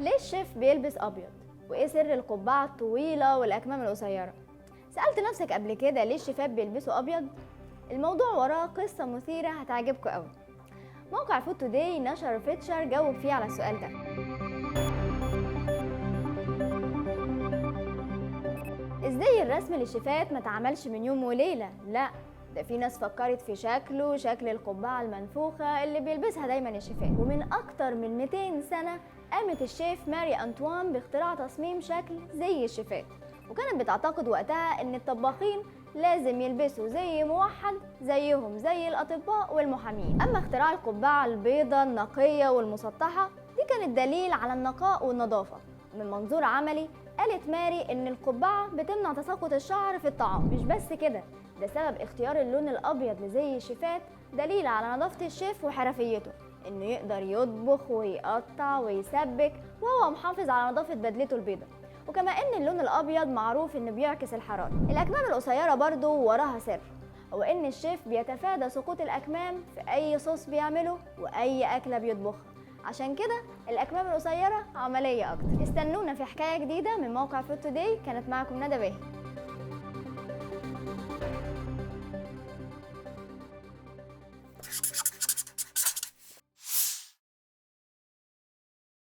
ليه الشيف بيلبس أبيض؟ وإيه سر القبعة الطويلة والأكمام القصيرة؟ سألت نفسك قبل كده ليه الشيفات بيلبسوا أبيض؟ الموضوع وراه قصة مثيرة هتعجبكوا قوي. موقع فود توداي نشر فيتشر جاوب فيه على السؤال ده. ازاي الرسم للشيفات ما اتعملش من يوم وليلة؟ لا، ده في ناس فكرت في شكله شكل القبعة المنفوخة اللي بيلبسها دايما الشيفات، ومن أكتر من 200 سنة قامت الشيف ماري أنطوان باختراع تصميم شكل زي الشيفات، وكانت بتعتقد وقتها إن الطباخين لازم يلبسوا زي موحد زيهم زي الأطباء والمحامين. أما اختراع القبعة البيضاء النقية والمسطحة دي كانت دليل على النقاء والنظافة. من منظور عملي قالت ماري إن القبعة بتمنع تساقط الشعر في الطعام. مش بس كده، ده سبب اختيار اللون الأبيض لزي الشيفات دليل على نظافة الشيف وحرفيته، إنه يقدر يطبخ ويقطع ويسبك وهو محافظ على نظافة بدلته البيضاء. وكما إن اللون الأبيض معروف إنه بيعكس الحرارة، الأكمام القصيرة برضو وراها سر، هو إن الشيف بيتفادى سقوط الأكمام في أي صوص بيعمله وأي أكلة بيطبخها. عشان كده الأكمام القصيرة عملية أكتر. استنونا في حكاية جديدة من موقع فود توداي. كانت معكم ندى باهي.